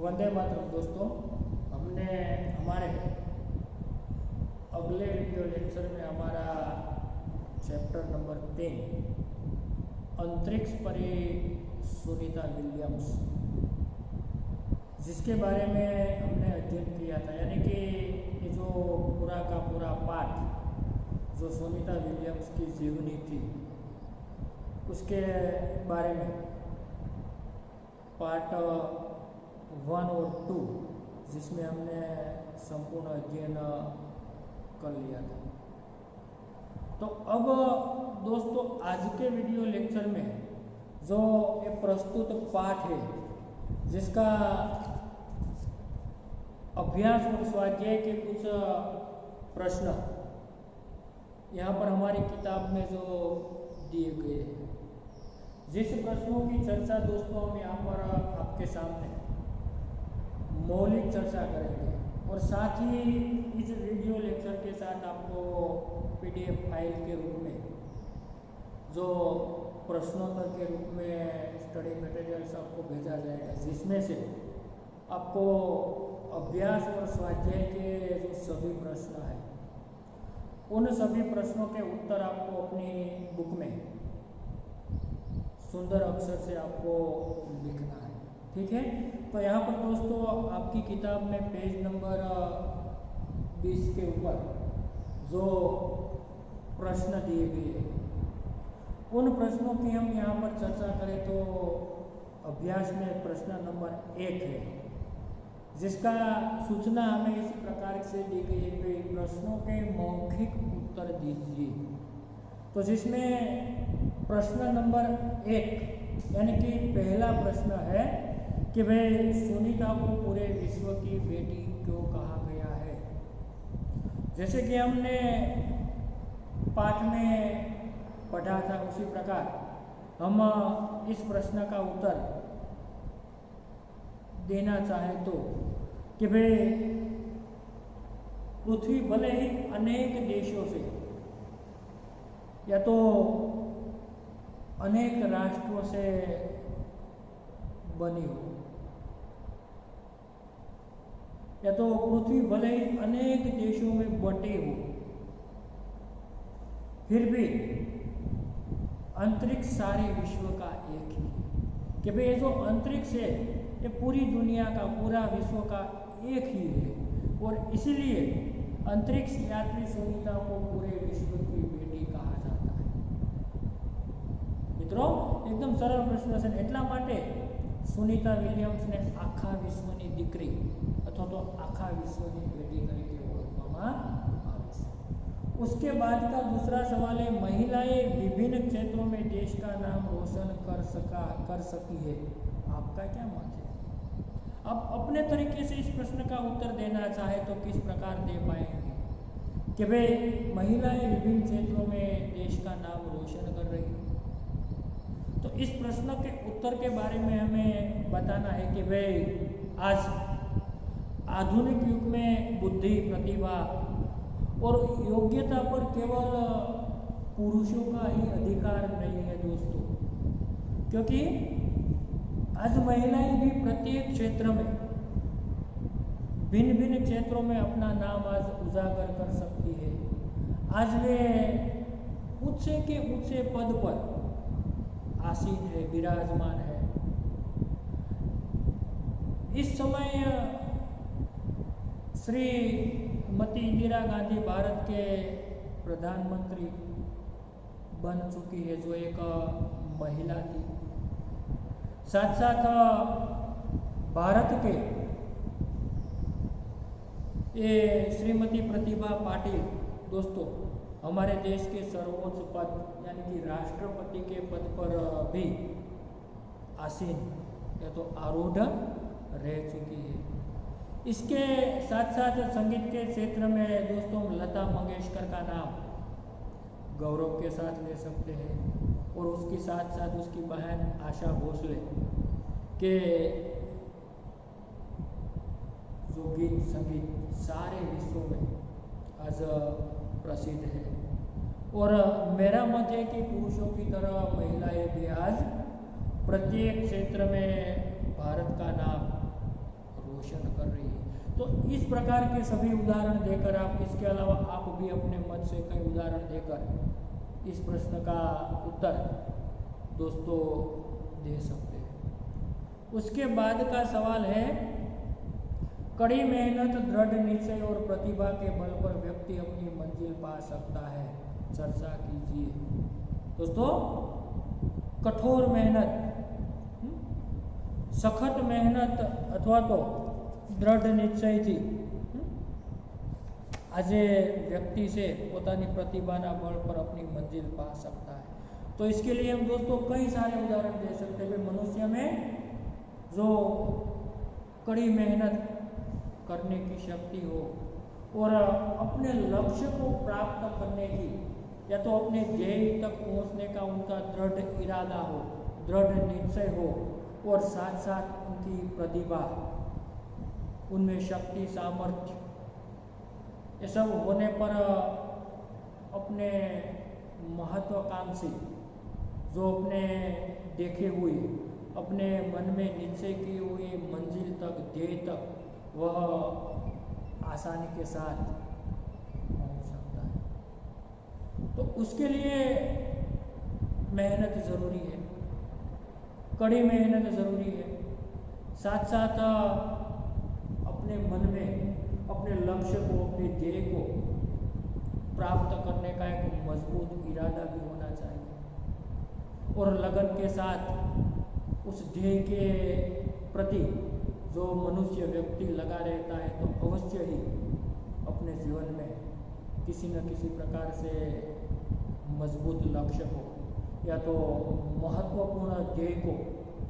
वंदे मातरम दोस्तों। हमने हमारे अगले वीडियो लेक्चर में हमारा चैप्टर नंबर 3 अंतरिक्ष परी सुनीता विलियम्स, जिसके बारे में हमने अध्ययन किया था, यानी कि ये जो पूरा का पूरा पाठ जो सुनीता विलियम्स की जीवनी थी उसके बारे में पार्ट 1 और 2 जिसमें हमने संपूर्ण अध्ययन कर लिया था। तो अब दोस्तों आज के वीडियो लेक्चर में जो ये प्रस्तुत पाठ है जिसका अभ्यास और स्वाध्याय के कुछ प्रश्न यहाँ पर हमारी किताब में जो दिए गए हैं, जिस प्रश्नों की चर्चा दोस्तों हम यहाँ पर आपके सामने मौलिक चर्चा करेंगे और साथ ही इस वीडियो लेक्चर के साथ आपको पीडीएफ फाइल के रूप में जो प्रश्नोत्तर के रूप में स्टडी मटेरियल्स आपको भेजा जाएगा, जिसमें से आपको अभ्यास और स्वाध्याय के जो सभी प्रश्न हैं उन सभी प्रश्नों के उत्तर आपको अपनी बुक में सुंदर अक्षर से आपको लिखना है, ठीक है। तो यहाँ पर दोस्तों आपकी किताब में पेज नंबर 20 के ऊपर जो प्रश्न दिए गए हैं उन प्रश्नों की हम यहाँ पर चर्चा करें तो अभ्यास में प्रश्न नंबर 1 है, जिसका सूचना हमें इसी प्रकार से दी गई है कि प्रश्नों के मौखिक उत्तर दीजिए। तो जिसमें प्रश्न नंबर 1 यानी कि पहला प्रश्न है कि भाई सुनीता को पूरे विश्व की बेटी क्यों कहा गया है। जैसे कि हमने पाठ में पढ़ा था उसी प्रकार हम इस प्रश्न का उत्तर देना चाहें तो कि भाई पृथ्वी भले ही अनेक देशों से या तो अनेक राष्ट्रों से बनी हो, या तो पृथ्वी भले ही अनेक देशों में बटे हो, फिर भी अंतरिक्ष सारे विश्व का एक ही है। कि भाई ये जो अंतरिक्ष है ये पूरी दुनिया का, पूरा विश्व का एक ही है और इसीलिए अंतरिक्ष यात्री सुनीता को पूरे विश्व की बेटी कहा जाता है। मित्रों एकदम सरल प्रश्न है, એટલા માટે સુનીતા વિલિયમ્સને આખા વિશ્વની દીકરી અથવા તો આખા વિશ્વની બેટી તરીકે ઓળખવામાં આવે છે। उसके बाद का दूसरा सवाल है, महिलाएं विभिन्न क्षेत्रों में देश का नाम रोशन कर सकी है, आपका क्या मत है। आप अपने तरीके से इस प्रश्न का उत्तर देना चाहे तो किस प्रकार दे पाएंगे कि भाई महिलाएं विभिन्न क्षेत्रों में देश का नाम रोशन कर रही है। तो इस प्रश्न के उत्तर के बारे में हमें बताना है कि भाई आज आधुनिक युग में बुद्धि, प्रतिभा और योग्यता पर केवल पुरुषों का ही अधिकार नहीं है दोस्तों, क्योंकि आज महिलाएं भी प्रत्येक क्षेत्र में, भिन्न भिन्न क्षेत्रों में अपना नाम आज उजागर कर सकती है। आज वे ऊंचे के ऊंचे पद पर आसीन है, विराजमान है। इस समय श्रीमती इंदिरा गांधी भारत के प्रधानमंत्री बन चुकी है, जो एक महिला थी। साथ साथ भारत के ये श्रीमती प्रतिभा पाटिल दोस्तों हमारे देश के सर्वोच्च पद यानी कि राष्ट्रपति के पद पर भी आसीन या तो आरूढ़ रह चुकी है। इसके साथ साथ संगीत के क्षेत्र में दोस्तों लता मंगेशकर का नाम गौरव के साथ ले सकते हैं और उसके साथ साथ उसकी बहन आशा भोसले के जो गीत संगीत सारे विश्व में आज प्रसिद्ध है। और मेरा मत है कि पुरुषों की तरह महिलाएं भी आज प्रत्येक क्षेत्र में भारत का नाम पोषण कर रही है। तो इस प्रकार के सभी उदाहरण देकर आप, इसके अलावा आप भी अपने मत से कई उदाहरण देकर इस प्रश्न का उत्तर दोस्तों दे सकते हैं। उसके बाद का सवाल है, कड़ी मेहनत, दृढ़ निश्चय और प्रतिभा के बल पर व्यक्ति अपनी मंजिल पा सकता है, चर्चा कीजिए। दोस्तों, कठोर मेहनत, સખત મહેનત અથવા તો દ્રઢ નિશ્ચયથી આજે व्यक्ति से પોતાની प्रतिभाના बल पर अपनी मंजिल पा सकता है। तो इसके लिए हम दोस्तों कई सारे उदाहरण दे सकते हैं। मनुष्य में जो कड़ी मेहनत करने की शक्ति हो और अपने लक्ष्य को प्राप्त करने की या तो अपने ध्येय तक पहुंचने का उनका दृढ़ इरादा हो, दृढ़ निश्चय हो और साथ साथ उनकी प्रतिभा, उनमें शक्ति, सामर्थ्य, ये सब होने पर अपने महत्वाकांक्षी, जो अपने देखे हुए, अपने मन में निश्चय किए हुए मंजिल तक, ध्येय तक, वह आसानी के साथ पहुंच सकता है। तो उसके लिए मेहनत जरूरी है, कड़ी मेहनत जरूरी है। साथ साथ अपने मन में अपने लक्ष्य को, अपने ध्येय को प्राप्त करने का एक मजबूत इरादा भी होना चाहिए और लगन के साथ उस ध्येय के प्रति जो मनुष्य व्यक्ति लगा रहता है तो अवश्य ही अपने जीवन में किसी न किसी प्रकार से मजबूत लक्ष्य को या तो महत्वपूर्ण ध्येय को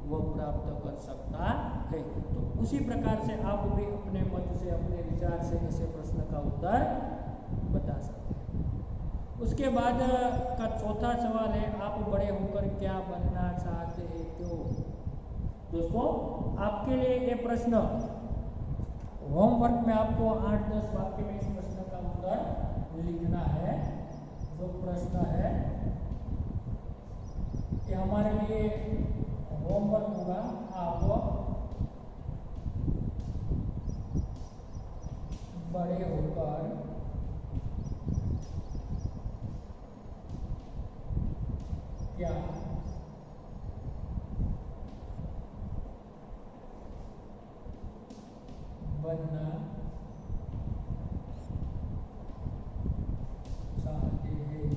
वह प्राप्त कर सकता है। तो उसी प्रकार से आप भी अपने मत से, अपने विचार से ऐसे प्रश्न का उत्तर बता सकते हैं। उसके बाद का चौथा सवाल है, आप बड़े होकर क्या बनना चाहते हैं, क्यों? दोस्तों, आपके लिए ये प्रश्न होमवर्क में आपको 8-10 वाक्य में इस प्रश्न का उत्तर लिखना है। जो प्रश्न है ये हमारे लिए होमवर्क होगा। आप बड़े होकर क्या बनना चाहते हैं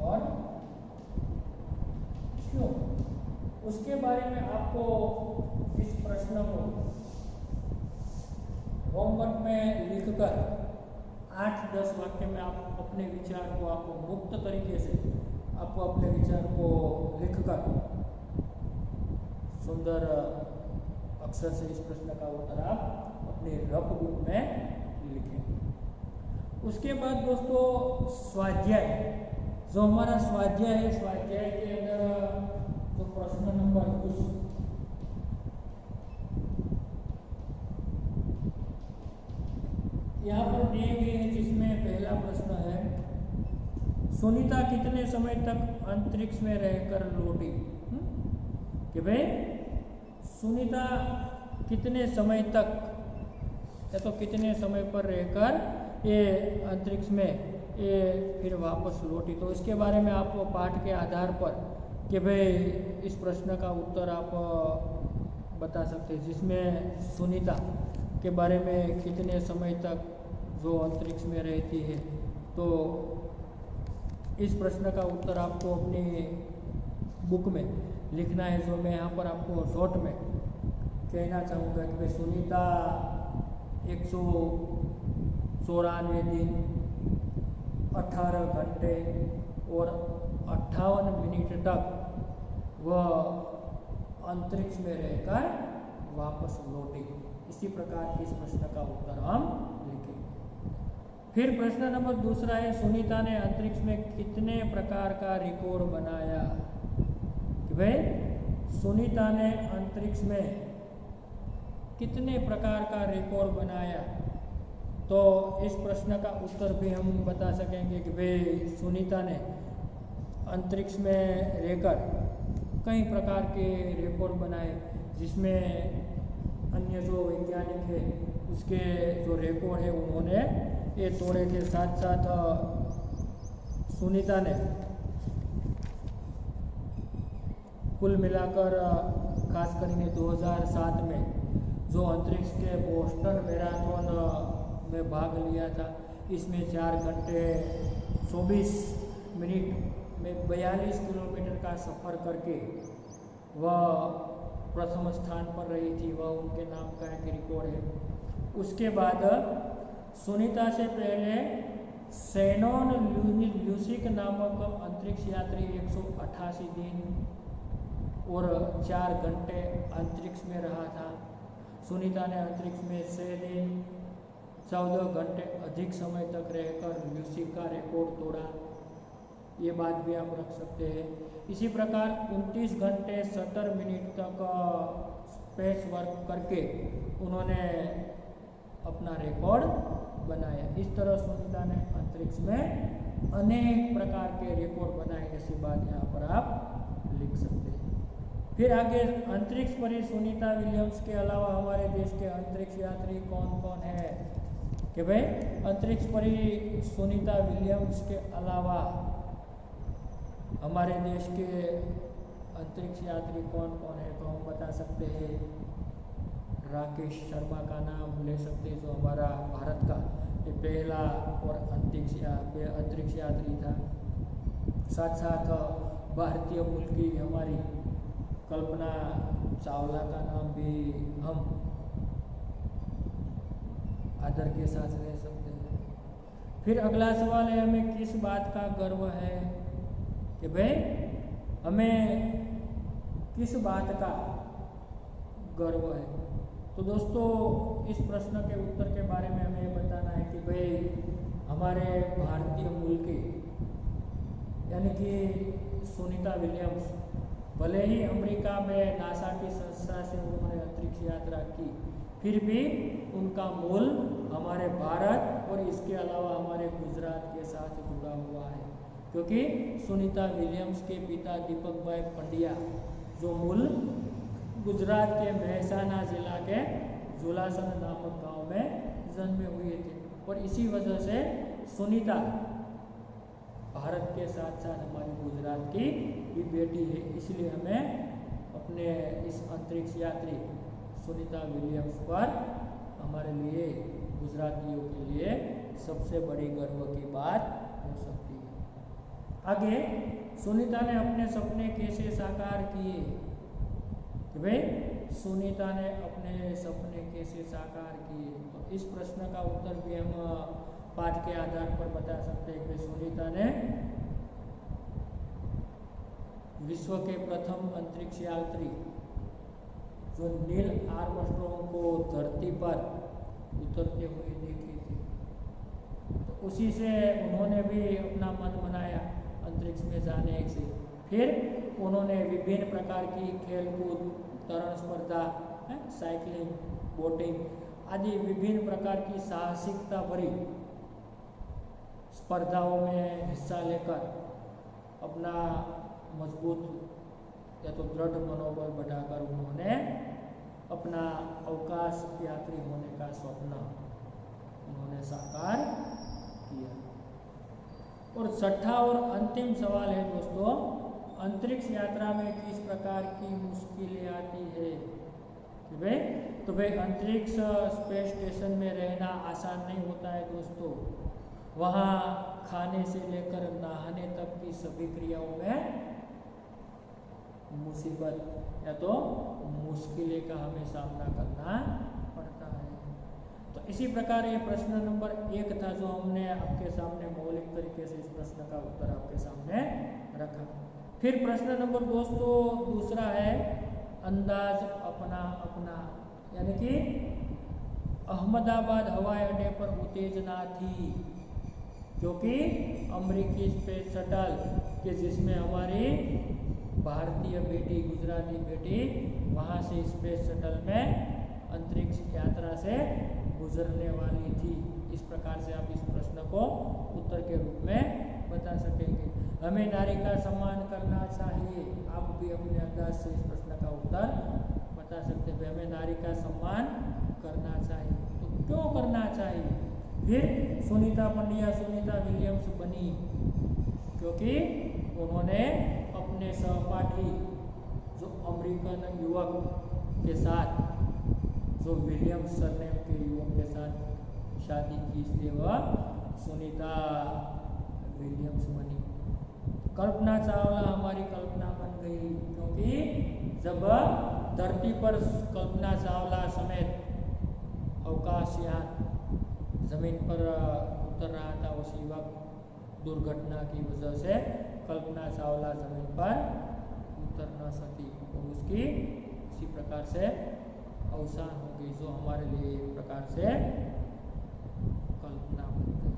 और क्यों? उसके बारे में आपको इस प्रश्न को होमवर्क में लिखकर 8-10 वाक्य में आप अपने विचार को, आपको मुक्त तरीके से आपको अपने विचार को लिखकर सुंदर अक्षर से इस प्रश्न का उत्तर आप अपने रफ बुक में लिखें। उसके बाद दोस्तों स्वाध्याय, जो हमारा स्वाध्याय है, स्वाध्याय के अंदर जो प्रश्न नंबर कुछ यहाँ पर दिए गए हैं, जिसमें पहला प्रश्न है, सुनीता कितने समय तक अंतरिक्ष में रहकर लौटी? कि भाई सुनीता कितने समय तक या तो कितने समय पर रहकर ये अंतरिक्ष में ये फिर वापस लौटी? तो इसके बारे में आप पाठ के आधार पर कि भाई इस प्रश्न का उत्तर आप बता सकते हैं, जिसमें सुनीता के बारे में कितने समय तक जो अंतरिक्ष में रहती है। तो इस प्रश्न का उत्तर आपको अपनी बुक में लिखना है, जो मैं यहाँ पर आपको शॉर्ट में कहना चाहूँगा कि भाई सुनीता 194 दिन 18 घंटे और 58 मिनट तक वह अंतरिक्ष में रहकर वापस लौटी। इसी प्रकार इस प्रश्न का उत्तर हम लिखेंगे। फिर प्रश्न नंबर दूसरा है, सुनीता ने अंतरिक्ष में कितने प्रकार का रिकॉर्ड बनाया? कि भाई सुनीता ने अंतरिक्ष में कितने प्रकार का रिकॉर्ड बनाया? तो इस प्रश्न का उत्तर भी हम बता सकेंगे कि भाई सुनीता ने अंतरिक्ष में रहकर कई प्रकार के रिकॉर्ड बनाए, जिसमें अन्य जो वैज्ञानिक है उसके जो रिकॉर्ड है उन्होंने ये तोड़े के साथ साथ सुनीता ने कुल मिलाकर खास करके 2007 में जो अंतरिक्ष के बोस्टन मैराथन में भाग लिया था, इसमें 4 घंटे 24 मिनट में 42 किलोमीटर का सफ़र करके वह प्रथम स्थान पर रही थी। वह उनके नाम का एक रिकॉर्ड है। उसके बाद सुनीता से पहले शैनॉन ल्यूसिक नामक अंतरिक्ष यात्री 188 दिन और 4 घंटे अंतरिक्ष में रहा था। सुनीता ने अंतरिक्ष में 6 दिन 14 घंटे अधिक समय तक रहकर ल्यूसिक का रिकॉर्ड तोड़ा। ये बात भी आप रख सकते हैं। इसी प्रकार 29 घंटे 70 मिनट तक स्पेस वर्क करके उन्होंने अपना रिकॉर्ड बनाया। इस तरह सुनीता ने अंतरिक्ष में अनेक प्रकार के रिकॉर्ड बनाए, ऐसी बात यहाँ पर आप लिख सकते हैं। फिर आगे अंतरिक्ष पर सुनीता विलियम्स के अलावा हमारे देश के अंतरिक्ष यात्री कौन कौन है कि भाई अंतरिक्ष पर सुनीता विलियम्स के अलावा हमारे देश के अंतरिक्ष यात्री कौन कौन है, तो हम बता सकते हैं राकेश शर्मा का नाम ले सकते हैं, जो हमारा भारत का ये पहला और अंतरिक्ष यात्री था। साथ साथ भारतीय मूल की हमारी कल्पना चावला का नाम भी हम आदर के साथ ले सकते हैं। फिर अगला सवाल है, हमें किस बात का गर्व है कि भाई हमें किस बात का गर्व है। तो दोस्तों इस प्रश्न के उत्तर के बारे में हमें बताना है कि भाई हमारे भारतीय मूल के यानी कि सुनीता विलियम्स भले ही अमेरिका में नासा की संस्था से उन्होंने अंतरिक्ष यात्रा की, फिर भी उनका मूल हमारे भारत और इसके अलावा हमारे गुजरात के साथ जुड़ा हुआ है, क्योंकि सुनीता विलियम्स के पिता दीपक भाई पंड्या जो मूल गुजरात के मेहसाना जिला के जुलासन नामक गांव में जन्मे हुए थे, और इसी वजह से सुनीता भारत के साथ साथ हमारी गुजरात की भी बेटी है। इसलिए हमें अपने इस अंतरिक्ष यात्री सुनीता विलियम्स पर हमारे लिए गुजरातियों के लिए सबसे बड़ी गर्व की बात हो सकती है। आगे सुनीता ने अपने सपने कैसे साकार किए कि भाई सुनीता ने अपने सपने कैसे साकार किए, तो इस प्रश्न का उत्तर भी हम पाठ के आधार पर बता सकते हैं कि सुनीता ने विश्व के प्रथम अंतरिक्ष यात्री जो नील आर्मस्ट्रॉन्ग को धरती पर उतरते हुए देखे थे, तो उसी से उन्होंने भी अपना मन बनाया अंतरिक्ष में जाने से। फिर उन्होंने विभिन्न प्रकार की खेलकूद, तरण स्पर्धा, साइकिलिंग, बोटिंग आदि विभिन्न प्रकार की साहसिकता भरी स्पर्धाओं में हिस्सा लेकर अपना मजबूत या तो दृढ़ मनोबल बढ़ाकर उन्होंने अपना अवकाश यात्री होने का स्वप्न उन्होंने साकार किया। और छठा और अंतिम सवाल है दोस्तों, अंतरिक्ष यात्रा में किस प्रकार की मुश्किलें आती है कि भाई, तो भाई अंतरिक्ष स्पेस स्टेशन में रहना आसान नहीं होता है दोस्तों। वहाँ खाने से लेकर नहाने तक की सभी क्रियाओं में मुसीबत या तो मुश्किलें का हमें सामना करना पड़ता है। तो इसी प्रकार ये प्रश्न नंबर 1 था जो हमने आपके सामने मौलिक तरीके से इस प्रश्न का उत्तर आपके सामने रखा। फिर प्रश्न नंबर दोस्तों दूसरा है अंदाज अपना अपना, यानी कि अहमदाबाद हवाई अड्डे पर उत्तेजना थी क्योंकि अमेरिकी स्पेस शटल के जिसमें हमारी भारतीय बेटी गुजराती बेटी वहाँ से स्पेस शटल में अंतरिक्ष यात्रा से गुजरने वाली थी। इस प्रकार से आप इस प्रश्न को उत्तर के रूप में बता सकेंगे। हमें नारी का सम्मान करना चाहिए, आप भी अपने अंदाज से इस प्रश्न का उत्तर बता सकते हैं हमें नारी का सम्मान करना चाहिए। तो क्यों करना चाहिए? फिर सुनीता पंड्या सुनीता विलियम्स बनी क्योंकि उन्होंने अपने सहपाठी जो अमेरिकन युवक के साथ, जो विलियम्स सरनेम के युवक के साथ शादी की, इसलिए वह सुनीता विलियम्स बनी। कल्पना चावला हमारी कल्पना बन गई क्योंकि जब धरती पर कल्पना चावला समेत अवकाशयान जमीन पर उतर रहा था, उसी वक्त दुर्घटना की वजह से कल्पना चावला जमीन पर उतर न सकी और उसकी इसी प्रकार से अवसान हो गई, जो हमारे लिए एक प्रकार से कल्पना बन गई।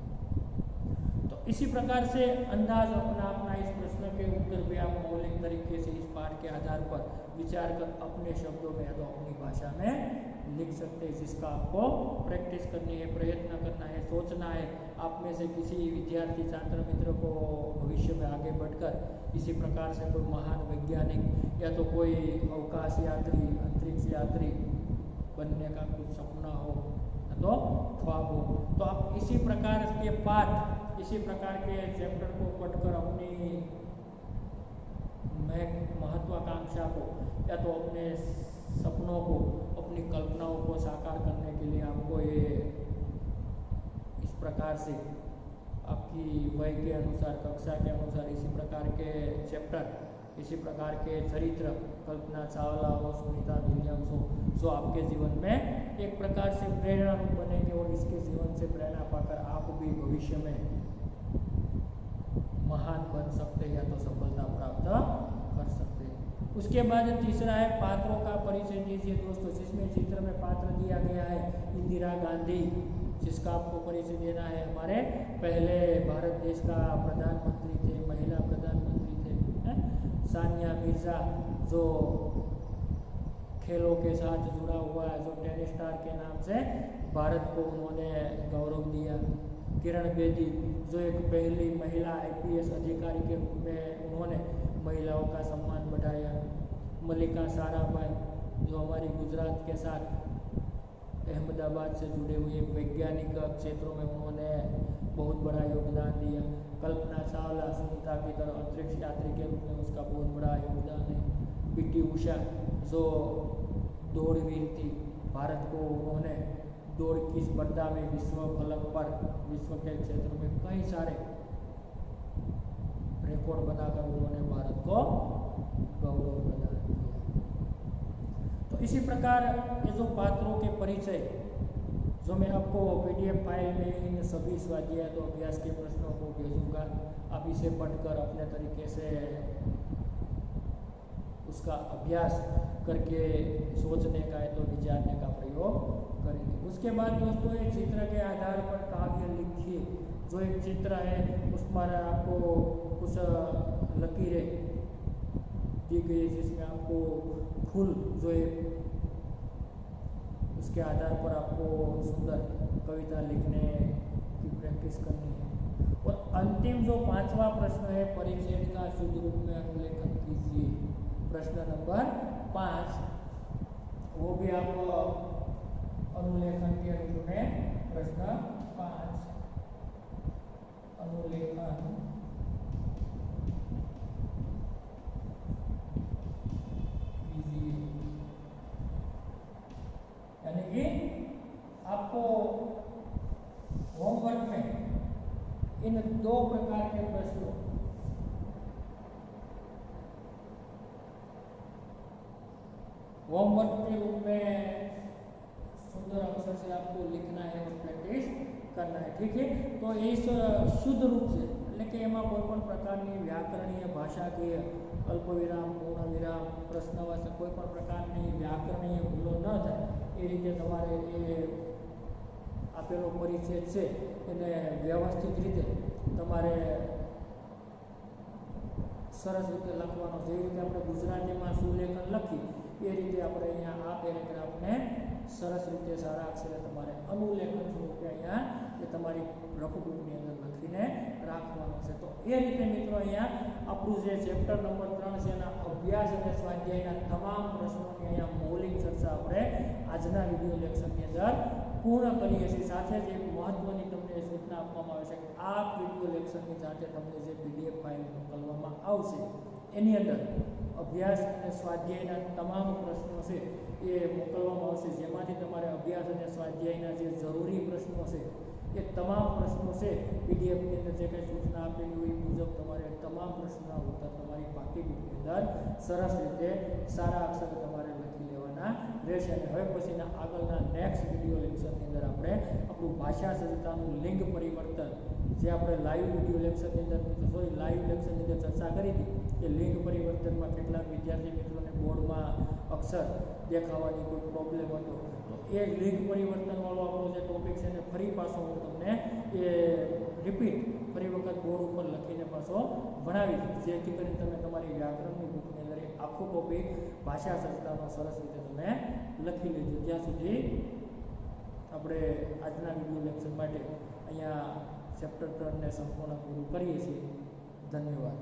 तो इसी प्रकार से अंदाज अपना अपना इस प्रश्न के उत्तर भी आप मौलिक तरीके से इस पाठ के आधार पर विचार कर अपने शब्दों में या तो अपनी भाषा में लिख सकते हैं, जिसका आपको प्रैक्टिस करनी है, प्रयत्न करना है, सोचना है। आप में से किसी विद्यार्थी छात्र मित्र को भविष्य में आगे बढ़कर इसी प्रकार से कोई महान वैज्ञानिक या तो कोई अवकाश यात्री, अंतरिक्ष यात्री बनने का कुछ सपना हो तो ख्वाब हो, तो आप इसी प्रकार के पाठ, इसी प्रकार के चैप्टर को पढ़कर अपनी महत्वाकांक्षा को या तो अपने सपनों को, अपनी कल्पनाओं को साकार करने के लिए आपको ये इस प्रकार से आपकी वय के अनुसार, कक्षा के अनुसार इसी प्रकार के चैप्टर, इसी प्रकार के चरित्र, कल्पना चावला हो, सुनीता विलियम्स हो, जो आपके जीवन में एक प्रकार से प्रेरणा रूप बनेंगे और इसके जीवन से प्रेरणा पाकर आप भी भविष्य में महान बन सकते हैं या तो सफलता प्राप्त कर सकते हैं। उसके बाद तीसरा है पात्रों का परिचय दीजिए दोस्तों, जिसमें चित्र में पात्र दिया गया है इंदिरा गांधी, जिसका आपको परिचय देना है। हमारे पहले भारत देश का प्रधानमंत्री थे, महिला प्रधानमंत्री थे। सानिया मिर्जा जो खेलों के साथ जुड़ा हुआ है, जो टेनिस स्टार के नाम से भारत को उन्होंने गौरव दिया। किरण बेदी जो एक पहली महिला IPS अधिकारी के रूप में उन्होंने महिलाओं का सम्मान बढ़ाया। मल्लिका साराभाई जो हमारी गुजरात के साथ अहमदाबाद से जुड़े हुए वैज्ञानिक क्षेत्रों में उन्होंने बहुत बड़ा योगदान दिया। कल्पना चावला सुनीता की तरह अंतरिक्ष यात्री के रूप में उसका बहुत बड़ा योगदान है। PT उषा जो दौड़वीर थी, भारत को उन्होंने दौड़ की स्पर्धा में विश्व फलक पर, विश्व के क्षेत्र में कई सारे रिकॉर्ड बनाकर उन्होंने भारत को गौरव प्रदान किया। तो इसी प्रकार ये जो पात्रों के परिचय जो मैं आपको PDF फाइल में इन सभी स्वाध्याय तो अभ्यास के प्रश्नों को भेजूंगा, आप इसे पढ़कर अपने तरीके से उसका अभ्यास करके सोचने का है तो विचारने का प्रयोग करेंगे। उसके बाद दोस्तों एक चित्र के आधार पर काव्य लिखिए। जो एक चित्र है उस पर आपको कुछ लकीरें दी गई जिसमें आपको फूल जो एक उसके आधार पर आपको सुंदर कविता लिखने की प्रैक्टिस करनी है। और अंतिम जो 5वां प्रश्न है परिच्छेद का शुद्ध रूप में अनुलेखन कीजिए। प्रश्न नंबर 5 वो भी आप अनुलेखन के रूप में प्रश्न 5 अनुलेखन कीजिए, यानी कि आपको होमवर्क में इन 2 प्रकार के प्रश्नों होमवर्क के रूप में सुंदर अक्षर से आपको लिखना है और प्रैक्टिस करना है, ठीक है। तो इस शुद्ध रूप से એટલે કે એમાં કોઈ પણ પ્રકારની વ્યાકરણીય ભાષાકીય અલ્પવિરામ પૂર્ણવિરામ પ્રશ્નવાચક કોઈ પણ પ્રકારની વ્યાકરણીય ભૂલો ન થાય એ રીતે તમારે એ આપેલો પરિચ્છેદ છે એને વ્યવસ્થિત રીતે તમારે સરસ રીતે લખવાનો, જેવી રીતે આપણે ગુજરાતીમાં સુલેખન લખી એ રીતે આપણે અહીંયા આ પેરેગ્રાફને સરસ રીતે સારા અક્ષરે તમારે અનુલેખન સ્વરૂપે અહીંયા એ તમારી રફબુકની અંદર લખીને રાખવાનું છે। તો એ એ રીતે મિત્રો અહીંયા આપણું જે ચેપ્ટર નંબર 3 છે એના અભ્યાસ અને સ્વાધ્યાયના તમામ પ્રશ્નોની અહીંયા મૌલિક ચર્ચા આપણે આજના વિડિયો લેક્ચરની અંદર પૂર્ણ કરીએ છીએ. સાથે જ એક મહત્વની તમને સૂચના આપવામાં આવે છે કે આ વિડિયો લેક્ચરની સાથે તમને જે PDF ફાઇલ મોકલવામાં આવશે એની અંદર અભ્યાસ અને સ્વાધ્યાયના તમામ પ્રશ્નો છે એ મોકલવામાં આવશે, જેમાંથી તમારે અભ્યાસ અને સ્વાધ્યાયના જે જરૂરી પ્રશ્નો છે એ તમામ પ્રશ્નો છે PDF ની અંદર જે કંઈ સૂચના આપેલી હોય એ મુજબ તમારે તમામ પ્રશ્નોના ઉત્તર તમારી પાકી બુકની અંદર સરસ રીતે સારા અક્ષરે તમારે લખી લેવાના રહેશે. અને હવે પછીના આગળના નેક્સ્ટ વિડિયો લેક્ચરની અંદર આપણે આપણું ભાષા સજ્જતાનું લિંગ પરિવર્તન જે આપણે લાઈવ વિડિયો લેક્ચરની અંદર લાઈવ લેક્ચરની અંદર ચર્ચા કરી હતી કે લિંગ પરિવર્તનમાં કેટલાક વિદ્યાર્થી મિત્રોને બોર્ડમાં અક્ષર દેખાવાની કોઈ પ્રોબ્લેમ હતો, તો એ લિંગ પરિવર્તનવાળો આપણો જે ટોપિક છે ને ફરી પાછો હું તમને એ રિપીટ ફરી વખત બોર્ડ ઉપર લખીને પાછો ભણાવીશ, જેથી કરીને તમે તમારી વ્યાકરણની બુકની અંદર આખો ટોપિક ભાષા સજ્જતાનો સરસ રીતે તમે લખી લેજો. ત્યાં સુધી આપણે આજના વિડિયો લેક્ચર માટે અહીંયા ચેપ્ટર 3 ને સંપૂર્ણ પૂરું કરીએ છીએ. ધન્યવાદ.